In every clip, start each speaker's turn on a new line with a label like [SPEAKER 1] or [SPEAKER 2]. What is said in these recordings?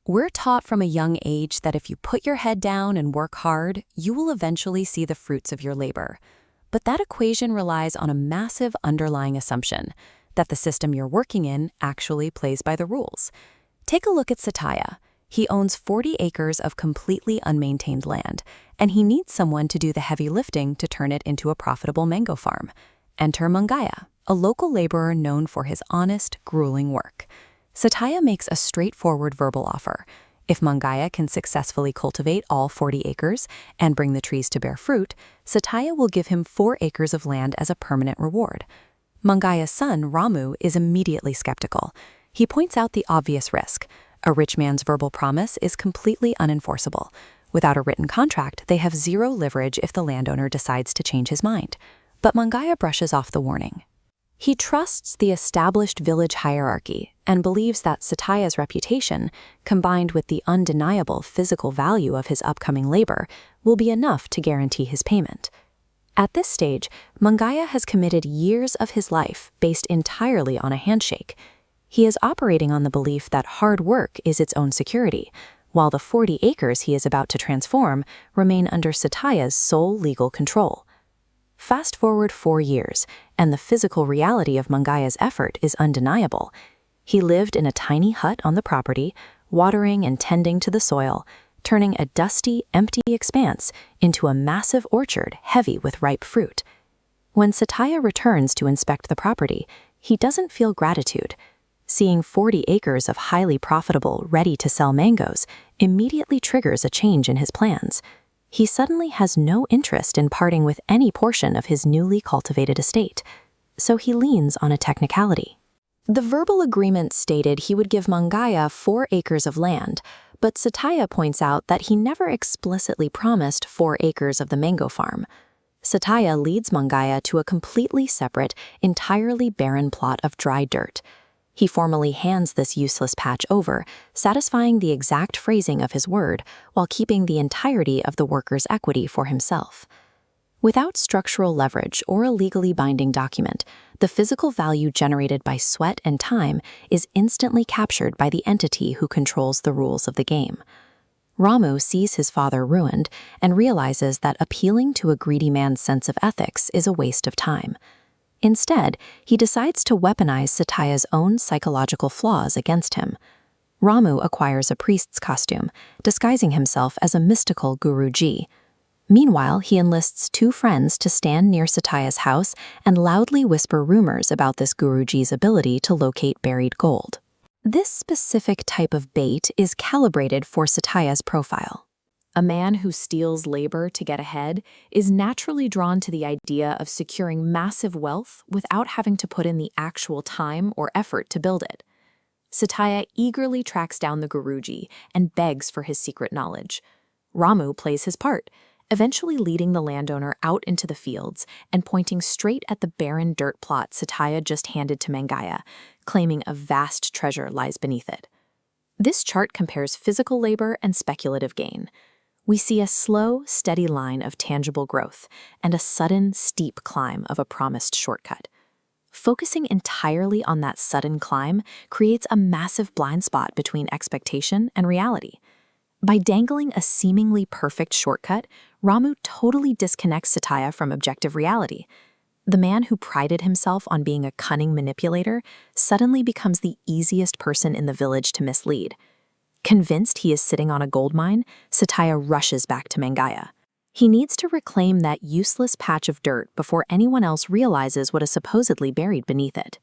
[SPEAKER 1] We're taught from a young age that if you put your head down and work hard, you will eventually see the fruits of your labor. But that equation relies on a massive underlying assumption that the system you're working in actually plays by the rules. Take a look at Satya. He owns 40 acres of completely unmaintained land, and he needs someone to do the heavy lifting to turn it into a profitable mango farm. Enter Mangaya, a local laborer known for his honest, grueling work. Satya makes a straightforward verbal offer. If Mangaya can successfully cultivate all 40 acres and bring the trees to bear fruit, Satya will give him 4 acres of land as a permanent reward. Mangaya's son, Ramu, is immediately skeptical. He points out the obvious risk. A rich man's verbal promise is completely unenforceable. Without a written contract, they have zero leverage if the landowner decides to change his mind. But Mangaya brushes off the warning. He trusts the established village hierarchy and believes that Satya's reputation, combined with the undeniable physical value of his upcoming labor, will be enough to guarantee his payment. At this stage, Mangaya has committed years of his life based entirely on a handshake. He is operating on the belief that hard work is its own security, while the 40 acres he is about to transform remain under Satya's sole legal control. Fast forward 4 years, and the physical reality of Mangaya's effort is undeniable. He lived in a tiny hut on the property, watering and tending to the soil, turning a dusty, empty expanse into a massive orchard heavy with ripe fruit. When Satya returns to inspect the property, he doesn't feel gratitude. Seeing 40 acres of highly profitable, ready-to-sell mangoes immediately triggers a change in his plans. He suddenly has no interest in parting with any portion of his newly cultivated estate, so he leans on a technicality. The verbal agreement stated he would give Mangaya 4 acres of land, but Satya points out that he never explicitly promised 4 acres of the mango farm. Satya leads Mangaya to a completely separate, entirely barren plot of dry dirt. He formally hands this useless patch over, satisfying the exact phrasing of his word while keeping the entirety of the worker's equity for himself. Without structural leverage or a legally binding document, the physical value generated by sweat and time is instantly captured by the entity who controls the rules of the game. Ramu sees his father ruined and realizes that appealing to a greedy man's sense of ethics is a waste of time. Instead, he decides to weaponize Satya's own psychological flaws against him. Ramu acquires a priest's costume, disguising himself as a mystical Guruji. Meanwhile, he enlists 2 friends to stand near Satya's house and loudly whisper rumors about this Guruji's ability to locate buried gold. This specific type of bait is calibrated for Satya's profile. A man who steals labor to get ahead is naturally drawn to the idea of securing massive wealth without having to put in the actual time or effort to build it. Satya eagerly tracks down the Guruji and begs for his secret knowledge. Ramu plays his part, eventually leading the landowner out into the fields and pointing straight at the barren dirt plot Satya just handed to Mangaya, claiming a vast treasure lies beneath it. This chart compares physical labor and speculative gain. We see a slow, steady line of tangible growth and a sudden, steep climb of a promised shortcut. Focusing entirely on that sudden climb creates a massive blind spot between expectation and reality. By dangling a seemingly perfect shortcut, Ramu totally disconnects Satya from objective reality. The man who prided himself on being a cunning manipulator suddenly becomes the easiest person in the village to mislead. Convinced he is sitting on a gold mine, Satya rushes back to Mangaya. He needs to reclaim that useless patch of dirt before anyone else realizes what is supposedly buried beneath it.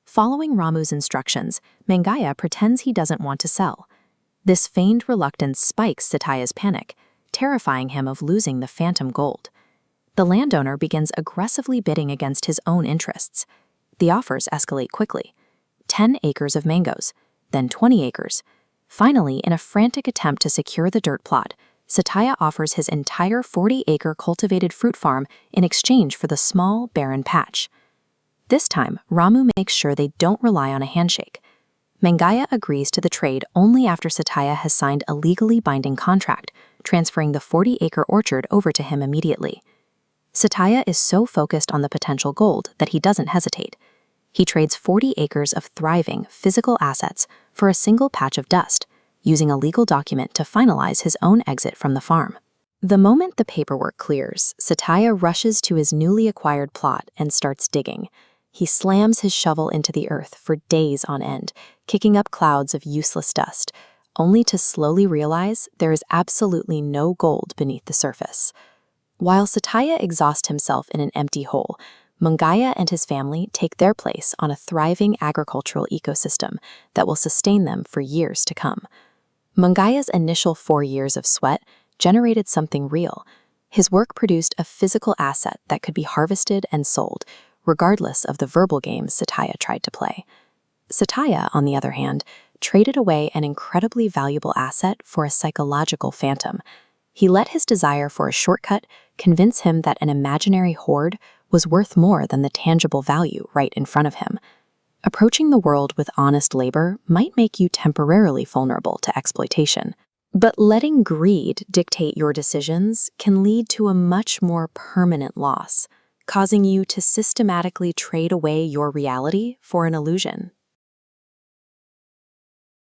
[SPEAKER 1] Following Ramu's instructions, Mangaya pretends he doesn't want to sell. This feigned reluctance spikes Satya's panic, terrifying him of losing the phantom gold. The landowner begins aggressively bidding against his own interests. The offers escalate quickly. 10 acres of mangoes, then 20 acres. Finally, in a frantic attempt to secure the dirt plot, Satya offers his entire 40-acre cultivated fruit farm in exchange for the small, barren patch. This time, Ramu makes sure they don't rely on a handshake. Mangaya agrees to the trade only after Satya has signed a legally binding contract, transferring the 40-acre orchard over to him immediately. Satya is so focused on the potential gold that he doesn't hesitate. He trades 40 acres of thriving, physical assets for a single patch of dust, using a legal document to finalize his own exit from the farm. The moment the paperwork clears, Satya rushes to his newly acquired plot and starts digging. He slams his shovel into the earth for days on end, kicking up clouds of useless dust, only to slowly realize there is absolutely no gold beneath the surface. While Satya exhausts himself in an empty hole, Mungaya and his family take their place on a thriving agricultural ecosystem that will sustain them for years to come. Mungaya's initial 4 years of sweat generated something real. His work produced a physical asset that could be harvested and sold, regardless of the verbal games Satya tried to play. Satya, on the other hand, traded away an incredibly valuable asset for a psychological phantom. He let his desire for a shortcut convince him that an imaginary hoard was worth more than the tangible value right in front of him. Approaching the world with honest labor might make you temporarily vulnerable to exploitation. But letting greed dictate your decisions can lead to a much more permanent loss, causing you to systematically trade away your reality for an illusion.